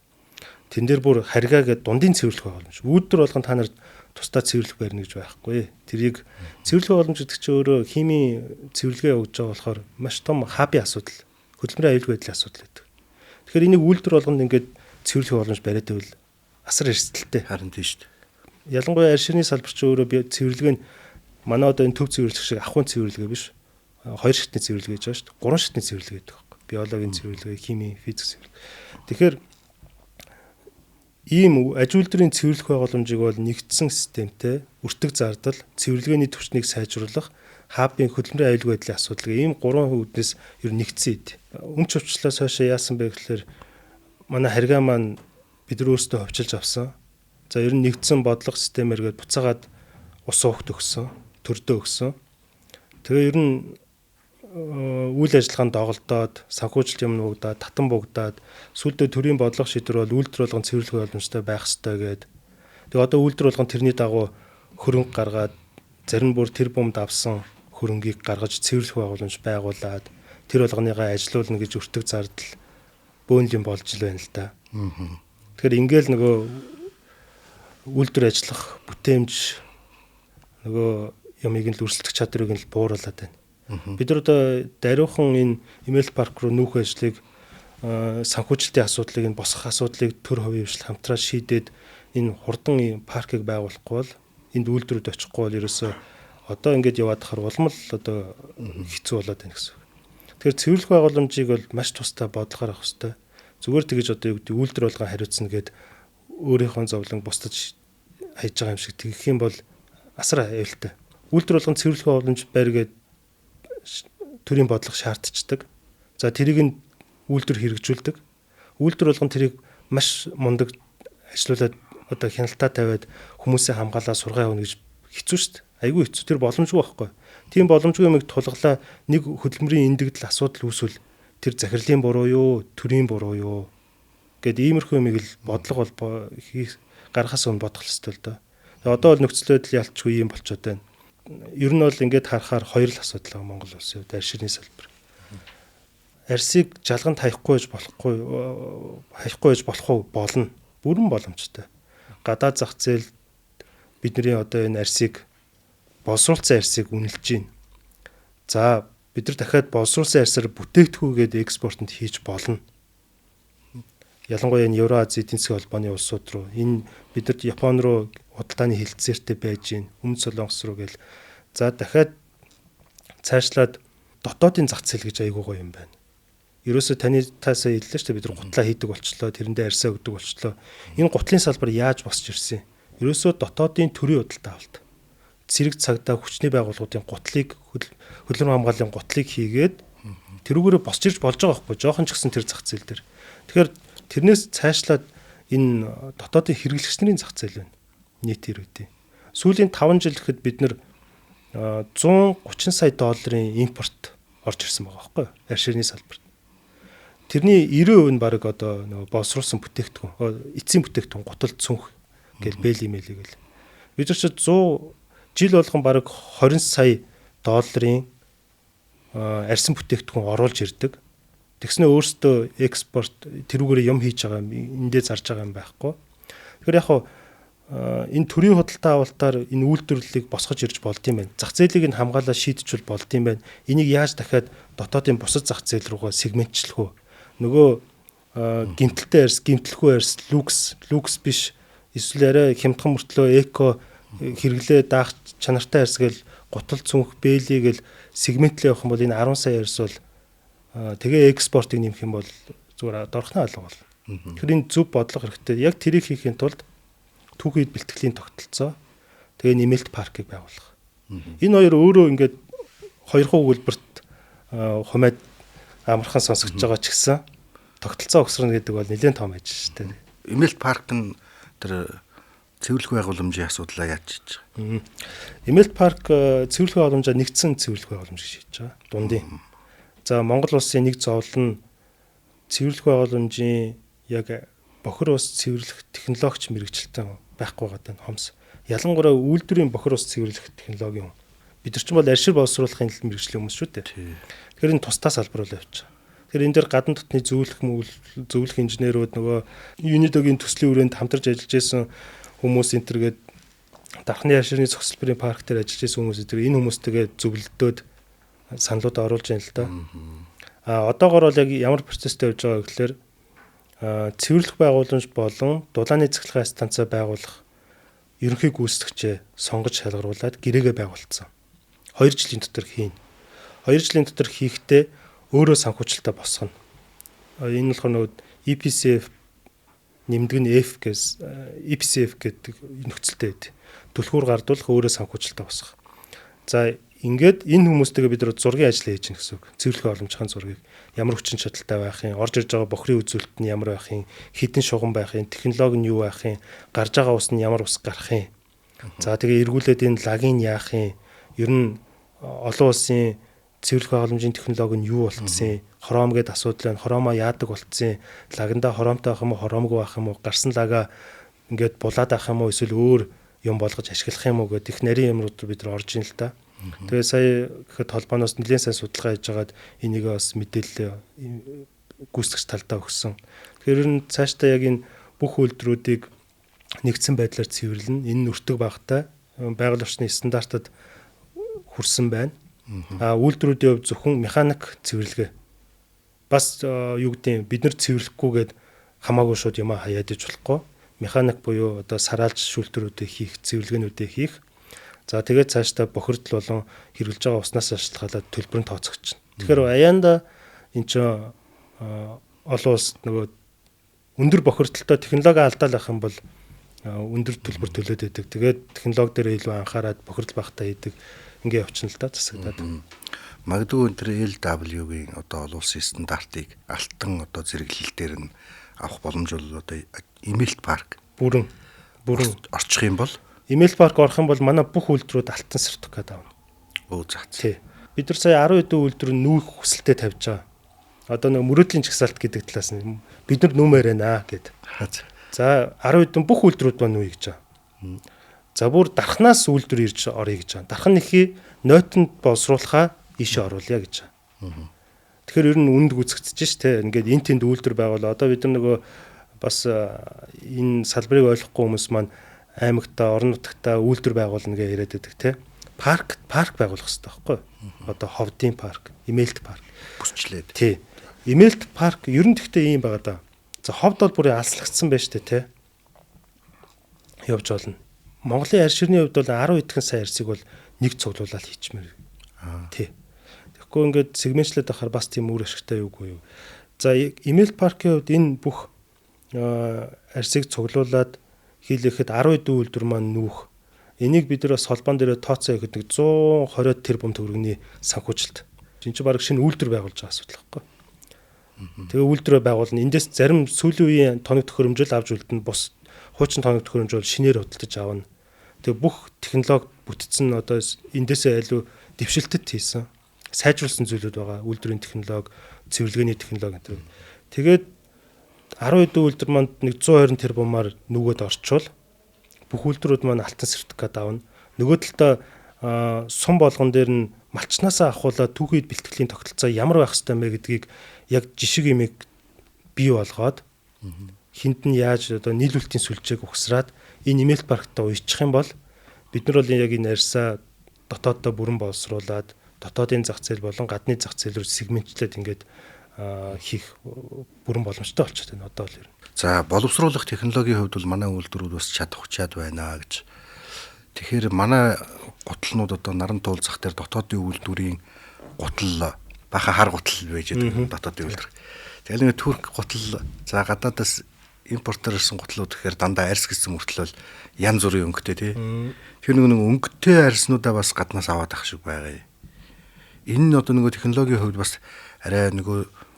Тэн дээр бүр харьгаа гээд дундын цэвэрлэх байгууламж. Үйлдвэр болгон та нарт тусдаа цэвэрлэх барьна гэж байхгүй. Тэрийг цэвэрлэх байгууламж гэдэг чинь өөрөө химийн цэвэрлэгээ өгж байгаа болохоор маш том хабын асуудал, хөдөлмөрийн аюулгүй байдлын асуудал гэдэг. Тэгэхээр энийг үйлдвэр болгонд ингээд цэвэрлэх байгууламж бариад байвал асар эрсдэлтэй. Харин тийм шүү дээ. Ялангуяа арьс ширний салбар ч өөрөө би цэвэрлэгээ нь манай одоо энэ төв цэвэрлэх шиг ахуйн цэвэрлэгээ биш. 2 шатны цэвэрлэгээ гэж байна шүү дээ. 3 шатны цэвэрлэгээ гэдэг байхгүй. Биологийн цэвэрлэгээ, химийн, физик цэвэрлэгээ. Тэгэхээр ийм аж үйлдвэрийн цэвэрлэх байгууламжийг бол нэгдсэн системтэй өртөг зардал, цэвэрлэгээний түвшнийг сайжруулах, хабын хөдөлмөрийн аюулгүй байдлын асуудал ийм 3 үүднээс ер нь нэгдсэн ид. Өмч өвчлөөс хойш яасан бэ гэхээр манай харьгаа маань бид нар өөрсдөө хөвчилж авсан. За ер нь нэгдсэн бодлого системээр гээд буцаагаад ус уухт өгсөн, төрдөө өгсөн. Тэгээ ер нь үйл ажиллагаанд доголдоод, санхүүжилт юм нуугдаад, татан бугдаад, сүүлдээ төрийн бодлого шийдвэр бол үйлдвэр болгон цэвэрлэх боломжтой байх ёстой гээд. Тэгээ одоо үйлдвэр болгон тэрний дагуу хөрөнгө гаргаад, зарим бүр тэр бомд авсан хөрөнгийг гаргаж цэвэрлэх байгууламж байгуулад, тэр болгоныгаа ажилуулна гэж өртөг зардал бөөнлийн болж л байна л да. Тэгэхээр ингээл нөгөө үйлдвэр ажиллах бүтээмж нөгөө ямыг нь л өрсөлдөх чадрыг нь л бууруулад байна. Бид нар одоо даруйхан энэ эмэйл парк руу нүүх ажлыг санхүүжилтийн асуудлыг, босгох асуудлыг төр хувийн хвшил хамтраад шийдээд энэ хурдан паркийг байгуулахгүй бол энд үйлдвэрүүд очихгүй бол ерөөсөө одоо ингэж яваад хахаар улам л одоо хэцүү болоод байна гэсэн үг. Тэгэхээр цэвэрлэх байгууламжийг бол маш тустай бодлохоор авах хэрэгтэй. Зүгээр тэгэж одоо юу гэдэг үйлдвэр болгон хариуцна гэд өөрийнхөө зовлон бусдад хайж байгаа юм шиг тэгэх юм бол асар аюултай. Үйлдвэр болгон цэвэрлэх байгууламж барьгээд төрийн бодлого шаардчихдаг. За тэрийг нь үйлдвэр хэрэгжүүлдэг. Үйлдвэр болгон тэрийг маш мундаг ажиллаулаад одоо хяналтаа тавиад хүмүүсээ хамгаалаад сургаа явуулна гэж хэцүү шүү дээ. Айгүй хэцүү. Тэр боломжгүй байхгүй. Тийм боломжгүй юмыг тулгалаа нэг хөдөлмөрийн эндэгдэл асуудал үүсвэл тэр захирлын буруу юу, төрийн буруу юу гэд иймэрхүү юмыг л бодлого бол гаргахаас өмнө бодох хэрэгтэй л доо. Тэгээ одоо бол нөхцөл байдал ялцгүй юм болчиход байна. Ер нь бол ингээд харахаар хоёр л асуудал байгаа Монгол улсын хувьд арьс ширний салбар. Арьсыг жалганд хаяхгүй байж болох уу болно. Бүрэн боломжтой. Гадаад зах зээл бидний одоо энэ арсыг боловсруулсан арсыг үнэлж байна. За бид нар дахиад боловсруулсан арсаар бүтээгдэхүүгээд экспортод хийж болно. Ялангуяа энэ Евразийн эдийн засгийн холбооны улсууд руу энэ бидэрт Япон руу худалдааны хилцээртэй байж гин Өмнөд Солонгос руу гэл за дахиад цаашлаад дотоодын зах зээл гэж айгүй гоё юм байна. Ерөөсө таны таасаа хэллээ шүү дээ бид нар гутлаа хийдэг болчлоо тэрэндээ арьсаа өгдөг болчлоо. Энэ гутлын салбар яаж босч ирсэн? Ерөөсө дотоодын төрийн худалдаа авалт. Цэрэг цагдаа хүчний байгууллагуудын гутлыг хөлбөмбөг хамгааллын гутлыг хийгээд тэрүүгээрээ босч ирж болж байгаа байхгүй жоохон ч гэсэн тэр зах зээл дээр. Тэгэхээр тэрнээс цаашлаад энэ дотоодын хэрэглэгчнэрийн зах зээл байна. Нийт иргэдийн. Сүүлийн 5 жил гэхэд бид нэр 130 сая долларын импорт орж ирсэн байгаа байхгүй юу? Арьс ширний салбарт. Тэрний 90% нь баг одоо нөгөө боловсруулсан бүтээгдэхүүн, эцсийн бүтээгдэхүүн, гутал цүнх гэл бэл имэйлийг л. Бид нар ч 100 жил болгон баг 20 сая долларын арьсан бүтээгдэхүүн оруулж ирдэг. Тэгснэ өөрсдөө экспорт тэрүүгээр юм хийж байгаа юм эндээ зарж байгаа юм байхгүй. Тэгэхээр яг хоо энэ төрийн худалдаа авалтаар энэ үйлдвэрлэлийг босгож ирж болд юм байна. Зах зээлийг нь хамгаалаад шийдчихвэл болд юм байна. Энийг яаж дахиад дотоодын бусад зах зээл рүүгээ сегментчлэх вэ? Нөгөө гимтэлтэй арьс, гимтэлгүй арьс, люкс биш эсвэл арай хямдхан мөртлөө эко хэрэглээ даах чанартай арьс гэл гутал цүнх бэлий гэл сегментлээ явах юм бол энэ 10 сая арьс бол тэгээ экспортыг нэмэх юм бол зүгээр дорхны алга бол. Тэгэхээр энэ зөв бодлого хэрэгтэй. Яг тэрийг хийхин тулд түүхийд бэлтгэлийн тогтолцоо тэгээ нэмэлт паркийг байгуулах. Энэ хоёр өөрөө ингээд хоёр хөвгөлбөрт хумайд амархан сонсогдож байгаа ч гэсэн тогтолцоо өгсөрнө гэдэг бол нэлээд том ажил шүү дээ. Нэмэлт парк нь тэр цэвэрлэх байгууламжийн асуудлаа яаж хийж байгаа? Нэмэлт парк цэвэрлэх байгууламжаа нэгдсэн цэвэрлэх байгууламж гэж хийж байгаа. Дундын. За Монгол улсын нэг зовлон нь цэвэрлэх байгууламжийн яг бохир ус цэвэрлэх технологич мэрэгчлэлтэй байхгүй байгаа даа хомс. Ялангуяа үйлдвэрийн бохир ус цэвэрлэх технологи юм. Бид нар ч бол арьшир боловсруулахын мэрэгжлийн хүмүүс шүү дээ. Тэгэхээр энэ тусдаа салбар бол явж байгаа. Тэгэхээр энэ дээр гадна дотны зөвлөх инженерүүд нөгөө Юнидогийн төслийн хүрээнд хамтарч ажиллаж исэн хүмүүс энтергээд дархны арьширны цогцлбарын парк дээр ажиллаж исэн хүмүүс энэ хүмүүстэйгээ зөвлөлдөөд саналууд оруулж байна л да. Одоогоор бол яг ямар процесстэй явж байгаа гэхээр цэвэрлэх байгууламж болон дулааны цэцлэгийн станцаа байгуулах ерөнхий гүйцэтгэгчээ сонгож шалгаруулад гэрээгээ байгуулсан. 2 жилийн дотор хийн. 2 жилийн дотор хийхдээ өөрөө санхүүжилтаа босгоно. Энэ болохоор нөгөө EPCF нэмдэг нь F гэс EPCF гэдэг нөхцөлтэй байд. Түлхүүр гардуулах өөрөө санхүүжилтаа босгох. За ингээд энэ хүмүүстэйгээ бид нар зургийн ажил хийж гэнэ гэсэн үг. Цэвэрлэх боломжтой зургийг ямар хүчин чадалтай байх юм, орж ирж байгаа бохрын үзүүлэлт нь ямар байх юм, хідэн шугам байх юм, технологи нь юу байх юм, гарж байгаа ус нь ямар ус гарах юм. За тэгээ эргүүлээд энэ лагийг яах юм, ер нь олон улсын цэвэрлэх байгууламжийн технологи нь юу болцсон, хром гэдэг асуудал байна. Хромоо яадаг болцсон, лаганда хромтой байх юм уу, хромгүй байх юм уу, гарсан лагаа ингээд булаад авах юм уу, эсвэл өөр юм болгож ашиглах юм уу гэдэг их нарийн юмрууд бид нар орж ийн л та. Тэгээ сая гэхэд холбооноос нэлээд сайн судалгаа хийж байгаад энийг бас мэдээлэл гүйцэтгэгч талдаа өгсөн. Тэгэхээр ер нь цаашдаа яг энэ бүх үйлдвэрүүдийг нэгдсэн байдлаар цэвэрлэн энэ өртөг багтай байгаль орчны стандартад хүрсэн байна. Үйлдвэрүүдийн хувьд зөвхөн механик цэвэрлэгээ. Бас юу гэдэг бид нар цэвэрлэхгүйгээд хамаагүй шууд юм хаяад иж болохгүй. Механик буюу одоо сараалж шүүлтвэрүүдийг хийх, цэвэрлэгээнүүдийг хийх. За тэгээд цаашдаа бохирдол болон хэрэглэж байгаа уснаас ашиглаад төлбөр нь тооцогдчихно. Тэгэхээр аяанда эн чинь олон улс нөгөө өндөр бохирдолтой технологи алдаалах юм бол өндөр төлбөр төлөөд байдаг. Тэгээд технологи дээр илүү анхаарад бохирдол багтаа хийдэг. Ингээ явчихна л да засагдаад. Магадгүй энэ LW-гийн одоо олон улсын стандартыг алтан одоо зэрэглэл дээр нь авах боломж бол одоо Нэмэлт парк бүрэн орчих юм бол Нэмэлт парк орох юм бол манай бүх үйлдвэрүүд алтан сертификат авна. Өө заа. Тий. Бид нар сая 10 хэдэн үйлдвэр нүүх хүсэлтэд тавьж байгаа. Одоо нэг мөрөөдлийн жагсаалт гэдэг талаас нь бид нар нүүмээр байна гэд. За 10 хэдэн бүх үйлдвэрүүд маань нүүе гэж байгаа. За бүр дархнаас үйлдвэр ирж орё гэж байгаа. Дархан нэхий нойтонд боловсруулахаа ийшээ оруулъя гэж байгаа. Тэгэхээр ер нь үнд гүцэгдэж шээ. Ингээд эн тэнд үйлдвэр байгуул. Одоо бид нар нөгөө бас энэ салбарыг ойлгохгүй хүмүүс маань аймагтаа, орон нутагтаа үйлдвэр байгуулна гэж яриад байдаг те. Парк байгуулах хэрэгтэй байхгүй юу? Одоо ховдын парк, эмээлт парк бүсчлээд. Тий. Эмээлт парк ер нь тэгтээ ийм байгаа да. За ховд бол бүрийн алслагдсан байж тээ те. Явж болно. Монголын арь ширний хувьд бол 10 эдхэн сая арьсыг бол нэг цуглуулаад хийчмээр. Тий. Тэгэхгүй ингээд сегментчлээд байхаар бас тийм үр ашигтай юугүй юу. За эмээлт паркийн хувьд энэ бүх арьсыг цуглуулад хийлэхэд 10 эдэн үйлдвэр маань нүүх. Энийг бид нар бас холбоон дээр тооцоо хийхэд 120 тэрбум төгрөгийн санхүүжилт. Энд чинь баг шинэ үйлдвэр байгуулж байгаа асуудал байхгүй. Тэгээ үйлдвэрээ байгуулна. Эндээс зарим сүүлийн үеийн тоног төхөөрөмжөл авч үлдэн бус хуучин тоног төхөөрөмж бол шинээр хөдөлж авна. Тэгээ бүх технологи бүтцэн одоо эндээсээ илүү дэвшилтэд хийсэн. Сайжруулсан зүйлүүд байгаа. Үйлдвэрийн технологи, цэвэрлэгээний технологи гэдэг. Тэгээд 10 эдэн үйлдвэр манд 120 тэрбумаар нүгэд орчвол бүх үйлдвэрүүд маань алтан сертификат авна. Нөгөө талдаа сум болгон дээр нь малчнаасаа ахуулаад түүхийд бэлтгэлийн тогтолцоо ямар байх ёстой мэ гэдгийг яг жишг имийг бий болгоод хинт нь яаж одоо нийлүүлэлтийн сүлжээг ухсраад энэ эмээлт парктаа уйчих юм бол бид нар бол яг энэ арьсаа дотооддоо бүрэн боловсруулад дотоодын зах зээл болон гадны зах зээл рүү сегментчлээд ингээд хийх бүрэн боломжтой болчиход байна одоо л ер нь. За боловсруулах технологийн хувьд бол манай үйлдвэрүүд бас чадах учаад байна гэж. Тэгэхээр манай гутлнууд одоо наран туул зах дээр дотоодын үйлдвэрийн гутал баха хар гутал байж байгаа дотоодын үйлдвэр. Тэгэл нэг турк гутал за гадаадаас импортоор ирсэн гутлууд гэхээр дандаа арьс гэсэн мөртлөө янз бүрийн өнгөтэй тий. Тэр нэг өнгөтэй арьснуудаа бас гаднаас аваад ах шиг байгаа юм. Энэ нь одоо нөгөө технологийн хувьд бас арай нөгөө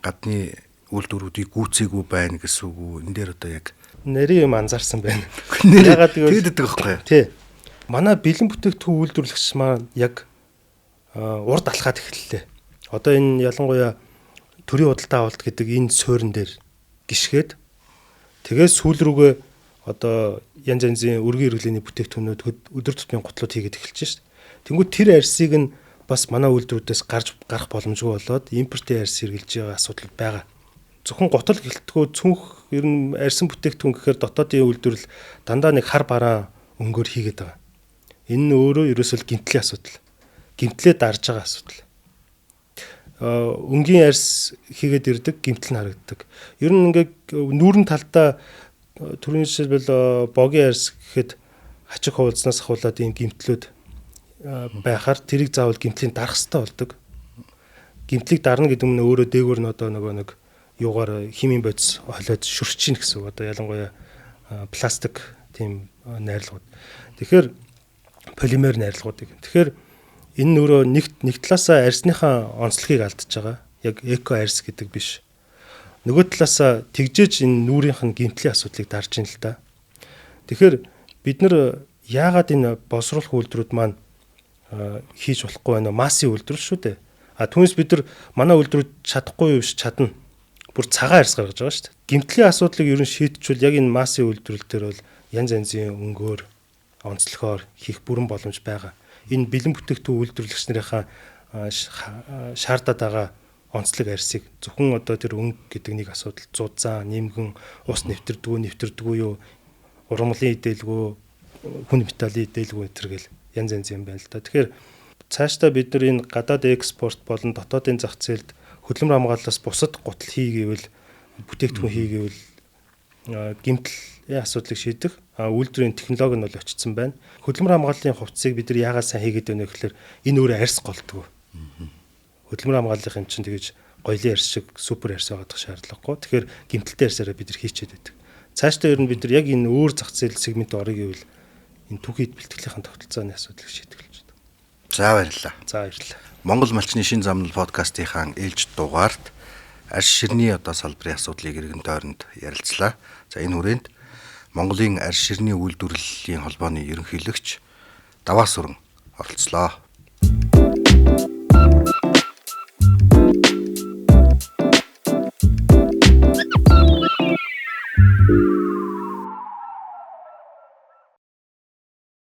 гадны үйлдвэрүүдийг гүйцээгүй байна гэсэн үг үү? Энэ дээр одоо яг нарийн юм анзаарсан байна. Ягаад тэгээд байгаа байхгүй юу? Тий. Манай бэлэн бүтээгдэхүүн үйлдвэрлэгч маань яг урд алхаад эхэллээ. Одоо энэ ялангуяа төрийн худалдаа авалт гэдэг энэ суурин дээр гიშгээд тэгээд сүүл рүүгээ одоо янз янзын өргөн хэрэглээний бүтээгдэхүүнүүд өдөр тутмын гутлууд хийгээд эхэлж шээ. Тэнгүүд тэр арьсыг нь бас манай үйлдвэрүүдээс гарах боломжгүй болоод импортын арьс хэрэгжилж байгаа асуудал байгаа. Зөвхөн гутал гэлтгөө цүнх ер нь арьсан бүтээгдэхүүн гэхээр дотоодын үйлдвэрлэл дандаа нэг хар бараа өнгөөр хийгээд байгаа. Энэ нь өөрөө ерөөсөө гэмтлийн асуудал. Гэмтлээ дарж байгаа асуудал. Өнгийн арьс хийгээд ирдэг, гэмтэл нь харагддаг. Ер нь ингээд нүүрэн талдаа түрүүний жишээлбэл богийн арьс гэхэд хачиг хуулзнаас ахуулаад ийм гэмтлүүд байхаар тэрийг заавал гэмтлийн дарах хэрэгтэй болдог. Гэмтлийг дарна гэдэг нь өөрөө дээгүүр нь одоо нэг юугаар химийн бодис холиод шүрчин гэсэн үг. Одоо ялангуяа пластик тийм найрлагууд. Тэгэхээр полимер найрлагуудыг. Тэгэхээр энэ өөрөө нэг талаасаа арьсныхаа онцлогийг алдчихж байгаа. Яг эко арьс гэдэг биш. Нөгөө талаасаа тэгжээж энэ нүрийнх нь гэмтлийн асуудлыг дарж ин л да. Тэгэхээр бид нар яагаад энэ боловсруулах үйлдвэрүүд маань хийж болохгүй байна? Массын үйлдвэр шүү дээ. Түүнээс бид нар манай үйлдвэрүүд чадахгүй юу биш чадна. Бүр цагаан арьс гаргаж байгаа шүү дээ. Гэмтлийн асуудлыг ер нь шийдчихвэл яг энэ массын үйлдвэрлэл дээр бол янз янзын өнгөөр онцлохоор хийх бүрэн боломж байгаа. Энэ бэлэн бүтээгдэхүүн үйлдвэрлэгч нарынхаа шаардаад байгаа онцлог арьсыг зөвхөн одоо тэр өнгө гэдэг нэг асуудал зузаан, нэмгэн, ус нэвтэрдэггүй юу, ургамлын идэлгүй, хүн металлын идэлгүй гэтэргээл янз янз юм байна л да. Тэгэхээр цаашдаа бид нар энэ гадаад экспорт болон дотоодын зах зээлд хөдөлмөр хамгааллаас бусад гутал хийгээвэл бүтээгдэхүүн хийгээвэл гэмтлийн асуудлыг шийдэх үйлдвэрийн технологи нь бол очсон байна. Хөдөлмөр хамгааллын хувцсыг бид нар яагаад сайн хийгээд байна гэхээр энэ өөрөө арьс голдгоо. Хөдөлмөр хамгааллын чинь тэгэж гоёлын арьс шиг супер арьс байгаадах шаардлагагүй. Тэгэхээр гэмтэлтэй арьсаараа бид нар хийчихэд байдаг. Цаашдаа ер нь бид нар яг энэ өөр зах зээл сегмент орё гэвэл энэ түүхийд бэлтгэлийн тогтолцооны асуудлыг шийдэх гэж байна. За баярлалаа. За баярлалаа. Монгол малчны шин замнал подкастынхаа ээлж дугаард арьс ширний одоо салбарын асуудлыг иргэн тойронд ярилцлаа. За энэ хүрээнд Монголын арьс ширний үйлдвэрлэлийн холбооны ерөнхийлөгч Даваа Сүрэн оролцлоо.